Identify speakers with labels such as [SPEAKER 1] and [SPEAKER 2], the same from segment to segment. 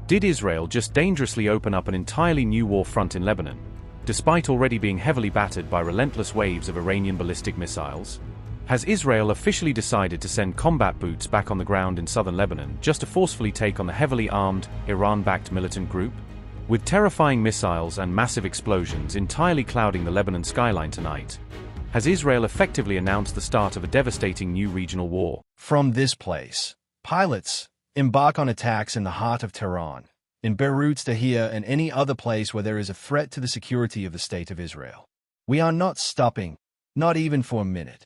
[SPEAKER 1] Did Israel just dangerously open up an entirely new war front in Lebanon, despite already being heavily battered by relentless waves of Iranian ballistic missiles? Has Israel officially decided to send combat boots back on the ground in southern Lebanon just to forcefully take on the heavily armed, Iran-backed militant group? With terrifying missiles and massive explosions entirely clouding the Lebanon skyline tonight, has Israel effectively announced the start of a devastating new regional war?
[SPEAKER 2] From this place, pilots embark on attacks in the heart of Tehran, in Beirut, Tahrir, and any other place where there is a threat to the security of the State of Israel. We are not stopping, not even for a minute.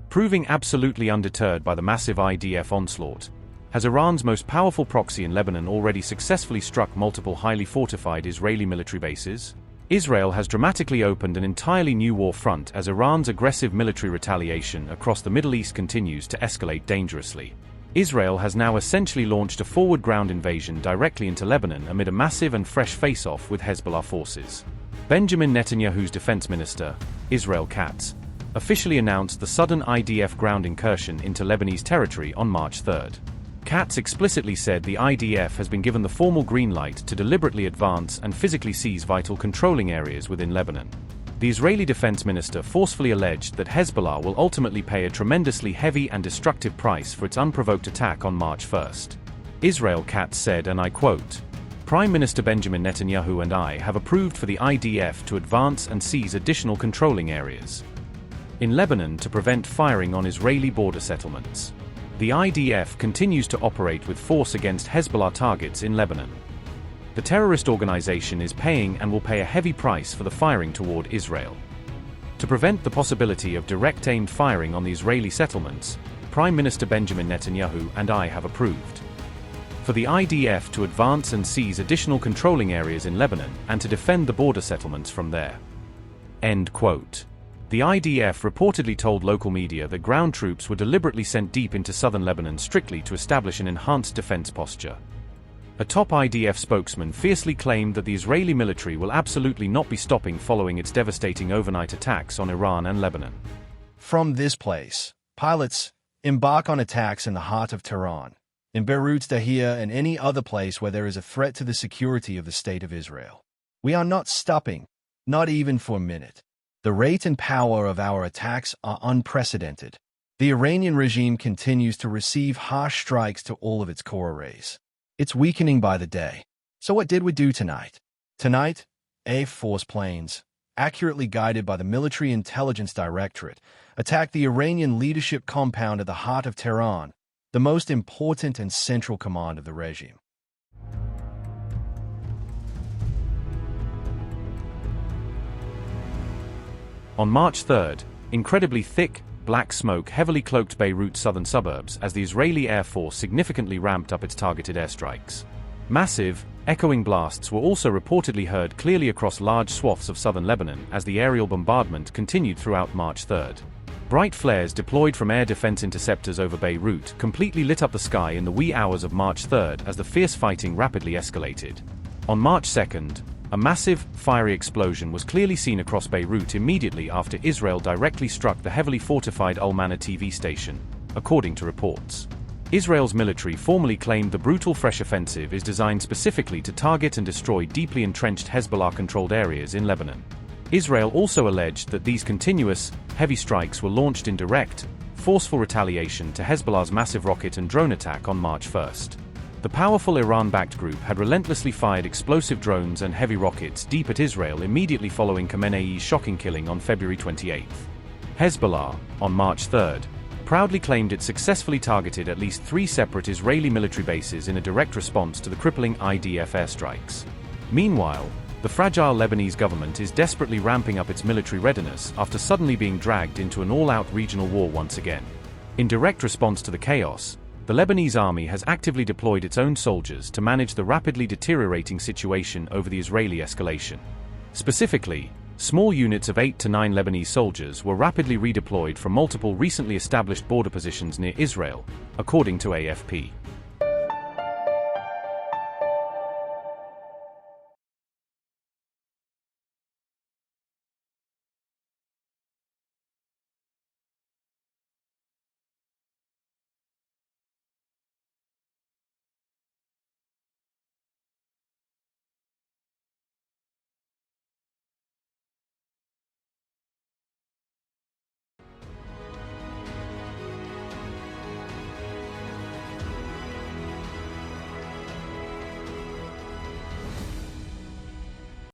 [SPEAKER 1] Proving absolutely undeterred by the massive IDF onslaught, has Iran's most powerful proxy in Lebanon already successfully struck multiple highly fortified Israeli military bases? Israel has dramatically opened an entirely new war front as Iran's aggressive military retaliation across the Middle East continues to escalate dangerously. Israel has now essentially launched a forward ground invasion directly into Lebanon amid a massive and fresh face-off with Hezbollah forces. Benjamin Netanyahu's defense minister, Israel Katz, officially announced the sudden IDF ground incursion into Lebanese territory on March 3rd. Katz explicitly said the IDF has been given the formal green light to deliberately advance and physically seize vital controlling areas within Lebanon. The Israeli defense minister forcefully alleged that Hezbollah will ultimately pay a tremendously heavy and destructive price for its unprovoked attack on March 1st. Israel Katz said, and I quote, "Prime Minister Benjamin Netanyahu and I have approved for the IDF to advance and seize additional controlling areas in Lebanon to prevent firing on Israeli border settlements. The IDF continues to operate with force against Hezbollah targets in Lebanon. The terrorist organization is paying and will pay a heavy price for the firing toward Israel. To prevent the possibility of direct aimed firing on the Israeli settlements, Prime Minister Benjamin Netanyahu and I have approved for the IDF to advance and seize additional controlling areas in Lebanon and to defend the border settlements from there." End quote. The IDF reportedly told local media that ground troops were deliberately sent deep into southern Lebanon strictly to establish an enhanced defense posture. A top IDF spokesman fiercely claimed that the Israeli military will absolutely not be stopping following its devastating overnight attacks on Iran and Lebanon.
[SPEAKER 2] From this place, pilots embark on attacks in the heart of Tehran, in Beirut, Tahrir, and any other place where there is a threat to the security of the State of Israel. We are not stopping, not even for a minute. The rate and power of our attacks are unprecedented. The Iranian regime continues to receive harsh strikes to all of its core arrays. It's weakening by the day. So what did we do tonight? Tonight, Air Force planes, accurately guided by the Military Intelligence Directorate, attacked the Iranian leadership compound at the heart of Tehran, the most important and central command of the regime.
[SPEAKER 1] On March 3rd, incredibly thick, black smoke heavily cloaked Beirut's southern suburbs as the Israeli Air Force significantly ramped up its targeted airstrikes. Massive, echoing blasts were also reportedly heard clearly across large swaths of southern Lebanon as the aerial bombardment continued throughout March 3rd. Bright flares deployed from air defense interceptors over Beirut completely lit up the sky in the wee hours of March 3rd as the fierce fighting rapidly escalated. On March 2nd, a massive, fiery explosion was clearly seen across Beirut immediately after Israel directly struck the heavily fortified Al-Mana TV station, according to reports. Israel's military formally claimed the brutal fresh offensive is designed specifically to target and destroy deeply entrenched Hezbollah-controlled areas in Lebanon. Israel also alleged that these continuous, heavy strikes were launched in direct, forceful retaliation to Hezbollah's massive rocket and drone attack on March 1st. The powerful Iran-backed group had relentlessly fired explosive drones and heavy rockets deep at Israel immediately following Khamenei's shocking killing on February 28. Hezbollah, on March 3rd, proudly claimed it successfully targeted at least 3 separate Israeli military bases in a direct response to the crippling IDF airstrikes. Meanwhile, the fragile Lebanese government is desperately ramping up its military readiness after suddenly being dragged into an all-out regional war once again. In direct response to the chaos, the Lebanese army has actively deployed its own soldiers to manage the rapidly deteriorating situation over the Israeli escalation. Specifically, small units of 8 to 9 Lebanese soldiers were rapidly redeployed from multiple recently established border positions near Israel, according to AFP.